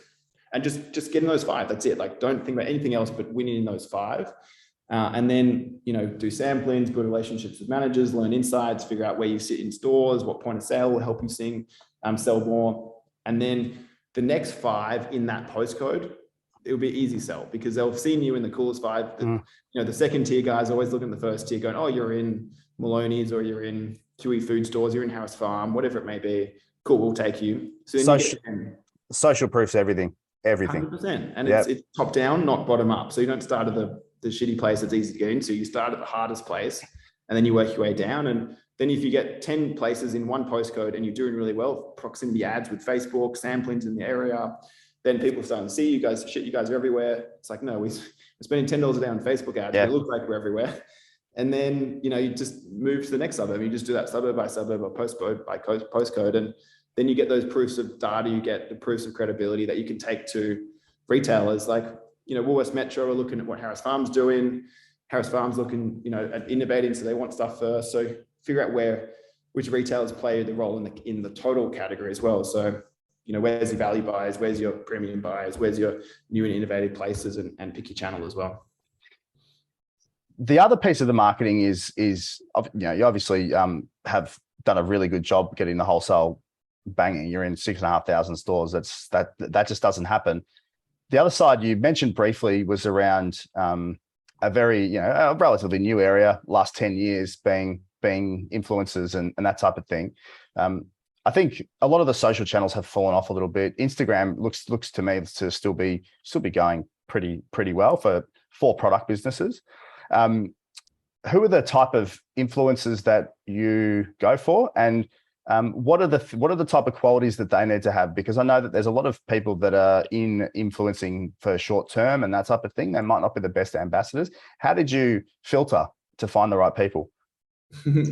Speaker 2: And just get in those 5. That's it. Like, don't think about anything else but winning in those 5. And then, do samplings, build relationships with managers, learn insights, figure out where you sit in stores, what point of sale will help you sell more. And then the next 5 in that postcode, it'll be easy sell, because they'll have seen you in the coolest 5. The second tier guys always look in the first tier going, oh, you're in Maloney's, or you're in Huey Food Stores, you're in Harris Farm, whatever it may be. Cool, we'll take you. So
Speaker 1: social proof's everything.
Speaker 2: 100%. And it's top down, not bottom up. So you don't start at the shitty place that's easy to get into. You start at the hardest place, and then you work your way down. And then if you get 10 places in one postcode and you're doing really well, proximity ads with Facebook, samplings in the area, then people starting to see you guys, you guys are everywhere. It's like, no, we're spending $10 a day on Facebook ads. It looks like we're everywhere. And then, you just move to the next suburb. You just do that suburb by suburb or postcode by postcode. And then you get those proofs of data, you get the proofs of credibility that you can take to retailers. Like, Woolworths Metro are looking at what Harris Farm's doing. Harris Farm's looking, at innovating, so they want stuff first. So figure out which retailers play the role in the total category as well. So, where's your value buyers, where's your premium buyers, where's your new and innovative places, and pick your channel as well.
Speaker 1: The other piece of the marketing is you obviously have done a really good job getting the wholesale banging. You're in 6,500 stores. That just doesn't happen. The other side you mentioned briefly was around a very, a relatively new area, last 10 years being influencers and that type of thing. I think a lot of the social channels have fallen off a little bit. Instagram looks to me to still be going pretty well for product businesses. Who are the type of influencers that you go for, and what are the type of qualities that they need to have? Because I know that there's a lot of people that are in influencing for short term and that type of thing. They might not be the best ambassadors. How did you filter to find the right people?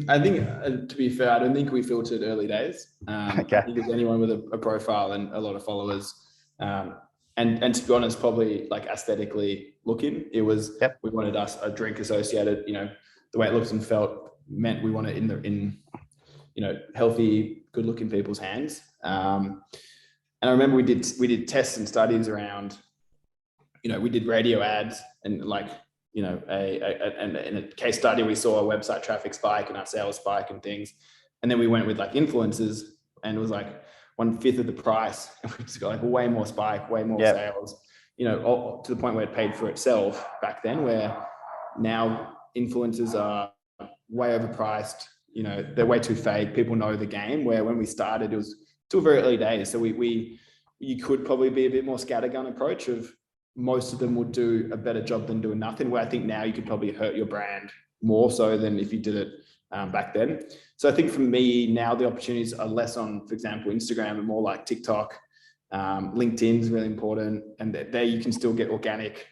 Speaker 2: I think, to be fair, I don't think we filtered early days.
Speaker 1: Okay.
Speaker 2: I think as anyone with a profile and a lot of followers, and to be honest, probably like aesthetically looking, it was, we wanted us a drink associated, the way it looked and felt meant we want it in healthy, good looking people's hands. And I remember we did tests and studies around, we did radio ads and like, in a case study, we saw a website traffic spike and our sales spike and things. And then we went with like influencers, and it was like 1/5 of the price. And we just got like way more spike, way more sales, to the point where it paid for itself back then, where now influencers are way overpriced. They're way too fake. People know the game, where when we started, it was still very early days. So you could probably be a bit more scattergun approach of, most of them would do a better job than doing nothing, where I think now you could probably hurt your brand more so than if you did it back then. So I think for me now, the opportunities are less on, for example, Instagram, and more like TikTok. LinkedIn is really important. And there you can still get organic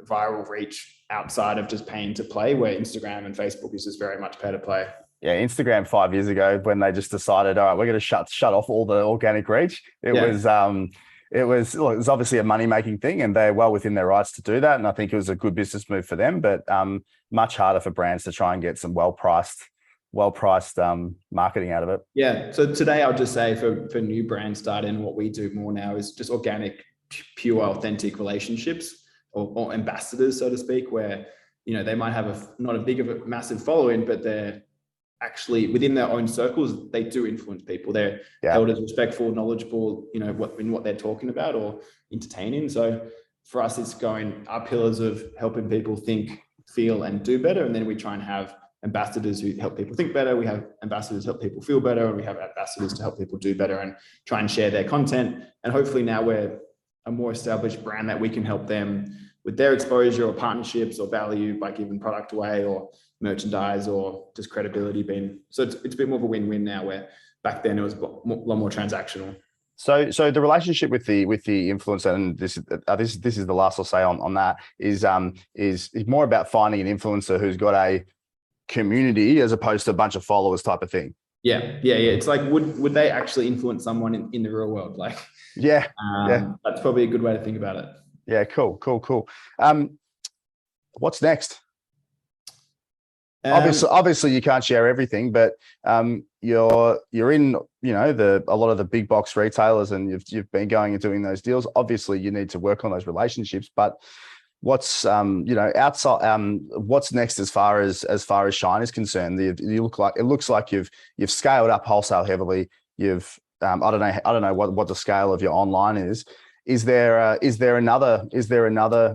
Speaker 2: viral reach outside of just paying to play, where Instagram and Facebook is just very much pay to play.
Speaker 1: Yeah, Instagram 5 years ago, when they just decided, all right, we're going to shut off all the organic reach. It was obviously a money-making thing, and they're well within their rights to do that. And I think it was a good business move for them, but much harder for brands to try and get some well-priced marketing out of it.
Speaker 2: Yeah. So today I'll just say for new brands starting, what we do more now is just organic, pure, authentic relationships or ambassadors, so to speak, where, they might have not a big of a massive following, but they're actually within their own circles, they do influence people. They're held as respectful, knowledgeable, what they're talking about or entertaining. So for us, it's going our pillars of helping people think, feel, and do better. And then we try and have ambassadors who help people think better. We have ambassadors help people feel better, and we have ambassadors to help people do better and try and share their content. And hopefully now we're a more established brand that we can help them with their exposure or partnerships or value by giving product away or merchandise or just credibility being. So it's a bit more of a win-win now, where back then it was a lot more transactional.
Speaker 1: So the relationship with the influencer, and this is the last I'll say on that, is more about finding an influencer who's got a community as opposed to a bunch of followers type of thing.
Speaker 2: Yeah. It's like, would they actually influence someone in the real world? Like, that's probably a good way to think about it.
Speaker 1: Yeah, cool. What's next? Obviously you can't share everything, but you're in a lot of the big box retailers, and you've been going and doing those deals. Obviously you need to work on those relationships, but what's outside, what's next as far as Shine is concerned? It looks like you've scaled up wholesale heavily. You've I don't know what the scale of your online is. Is there another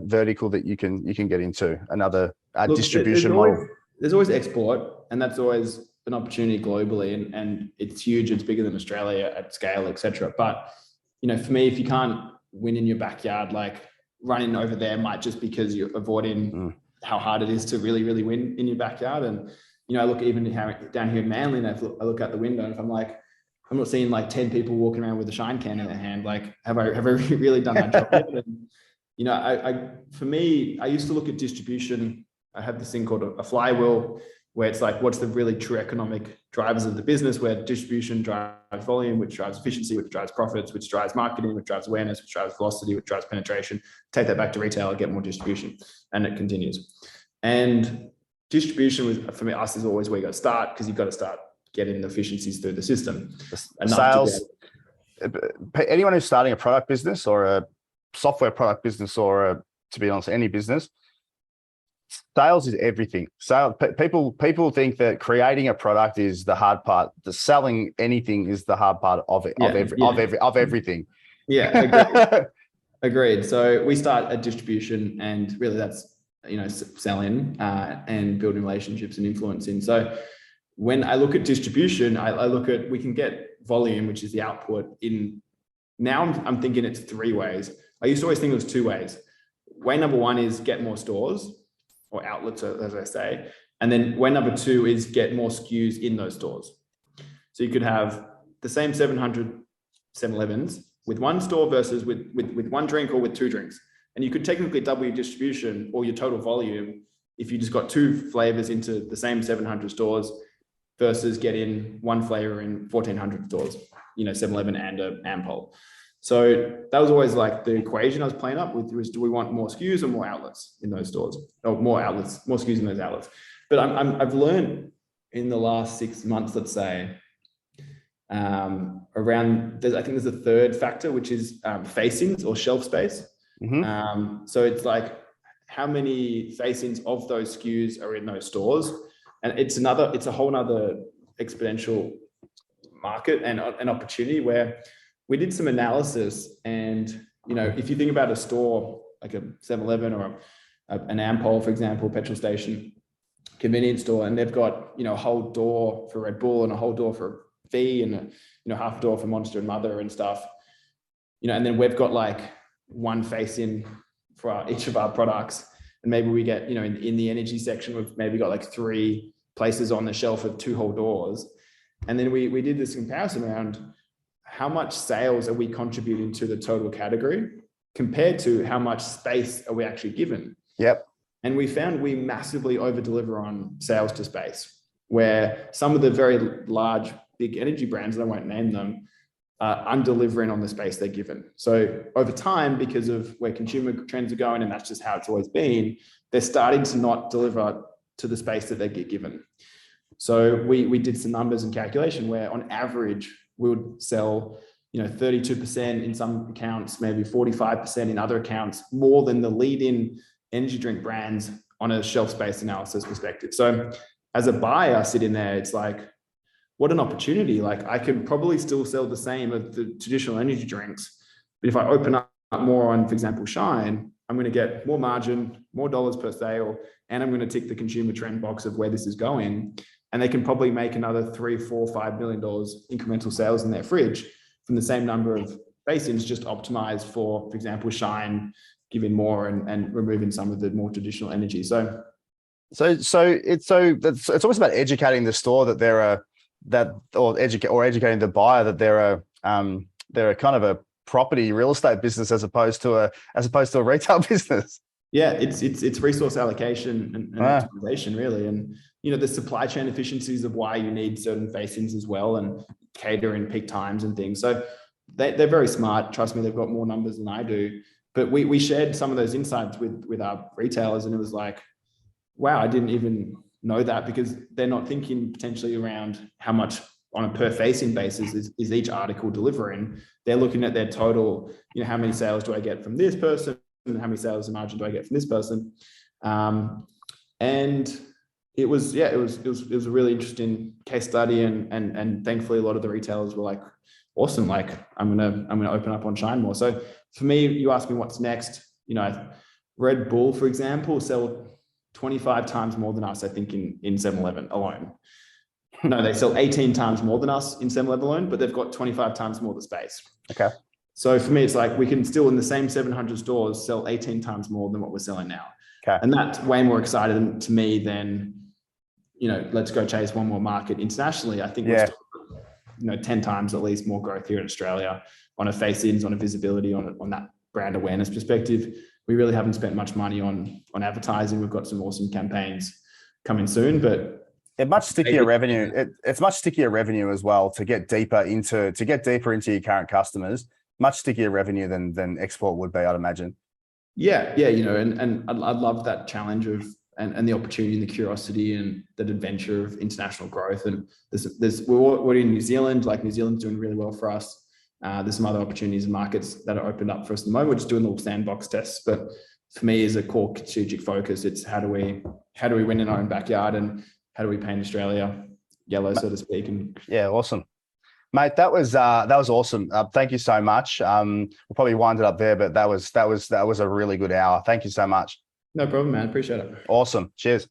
Speaker 1: vertical that you can get into, another distribution model?
Speaker 2: There's always export, and that's always an opportunity globally, and it's huge. It's bigger than Australia at scale, etc. But for me, if you can't win in your backyard, like running over there might just because you're avoiding how hard it is to really, really win in your backyard. And I look even down here in Manly, and I look out the window, and if I'm like, I'm not seeing like 10 people walking around with a Shine can in their hand. Like, have I really done that job yet? And, for me, I used to look at distribution. I have this thing called a flywheel, where it's like, what's the really true economic drivers of the business, where distribution drives volume, which drives efficiency, which drives profits, which drives marketing, which drives awareness, which drives velocity, which drives penetration. Take that back to retail and get more distribution, and it continues. And distribution for us is always where you got to start, because you've got to start getting the efficiencies through the system.
Speaker 1: Sales. Anyone who's starting a product business or a software product business, or to be honest, any business, sales is everything. People think that creating a product is the hard part. The selling anything is the hard part of it, of everything.
Speaker 2: Yeah, agreed. So we start at distribution, and really that's selling and building relationships and influencing. So when I look at distribution, I look at, we can get volume, which is the output, in now I'm thinking it's 3 ways. I used to always think it was 2 ways. Way number 1 is get more stores or outlets, as I say. And then way number 2 is get more SKUs in those stores. So you could have the same 700 7-Elevens with 1 store versus with 1 drink or with 2 drinks. And you could technically double your distribution or your total volume if you just got 2 flavors into the same 700 stores versus getting 1 flavor in 1,400 stores, 7-Eleven and a Ampol. So that was always like the equation I was playing up with, was do we want more SKUs or more outlets in those stores, or more SKUs in those outlets? But I've learned in the last 6 months, let's say, around, I think there's a third factor, which is facings or shelf space. So it's like how many facings of those SKUs are in those stores, and it's a whole nother exponential market and an opportunity where we did some analysis. And if you think about a store like a 7-Eleven or an Ampol, for example, petrol station, convenience store, and they've got a whole door for Red Bull and a whole door for V and half a door for Monster and Mother and stuff, and then we've got like 1 face-in for each of our products, and maybe we get in the energy section we've maybe got like 3 places on the shelf of 2 whole doors. And then we did this comparison around how much sales are we contributing to the total category compared to how much space are we actually given.
Speaker 1: Yep.
Speaker 2: And we found we massively over deliver on sales to space, where some of the very large, big energy brands, and I won't name them, are delivering on the space they're given. So over time, because of where consumer trends are going, and that's just how it's always been, they're starting to not deliver to the space that they get given. So we did some numbers and calculation where on average, we would sell 32% in some accounts, maybe 45% in other accounts, more than the lead-in energy drink brands on a shelf space analysis perspective. So as a buyer sitting there, it's like, what an opportunity. Like I could probably still sell the same of the traditional energy drinks, but if I open up more on, for example, Shine, I'm going to get more margin, more dollars per sale, and I'm going to tick the consumer trend box of where this is going. And they can probably make another $3, $4, $5 million incremental sales in their fridge from the same number of basins, just optimized for example, Shine, giving more and removing some of the more traditional energy. So
Speaker 1: it's almost about educating the store that educating the buyer that they're a kind of a property real estate business as opposed to a retail business.
Speaker 2: Yeah, it's resource allocation and optimization really, and the supply chain efficiencies of why you need certain facings as well, and cater in peak times and things. So they're very smart. Trust me, they've got more numbers than I do. But we shared some of those insights with our retailers, and it was like, wow, I didn't even know that, because they're not thinking potentially around how much on a per facing basis is each article delivering. They're looking at their total, how many sales do I get from this person, and how many sales and margin do I get from this person. And it was a really interesting case study, and thankfully a lot of the retailers were like, awesome, like I'm gonna open up on Shine more. So for me, you ask me what's next, Red Bull, for example, sell 25 times more than us, I think, in 7-Eleven alone. No, they sell 18 times more than us in 7-Eleven alone, but they've got 25 times more the space.
Speaker 1: Okay.
Speaker 2: So for me, it's like we can still in the same 700 stores sell 18 times more than what we're selling now.
Speaker 1: Okay.
Speaker 2: And that's way more exciting to me than, let's go chase one more market internationally. I think we're still, 10 times at least more growth here in Australia on a face-ins, on a visibility, on that brand awareness perspective. We really haven't spent much money on advertising. We've got some awesome campaigns coming soon, but
Speaker 1: it's much stickier revenue. It's much stickier revenue as well to get deeper into your current customers. Much stickier revenue than export would be, I'd imagine.
Speaker 2: Yeah, and I love that challenge of and the opportunity and the curiosity and that adventure of international growth. And we're in New Zealand. Like New Zealand's doing really well for us. There's some other opportunities and markets that are opened up for us at the moment. We're just doing little sandbox tests, but for me, as a core strategic focus, it's how do we win in our own backyard, and how do we paint Australia yellow, so to speak? And
Speaker 1: yeah, awesome, mate. That was awesome. Thank you so much. We'll probably wind it up there, but that was a really good hour. Thank you so much.
Speaker 2: No problem, man. Appreciate it.
Speaker 1: Awesome. Cheers.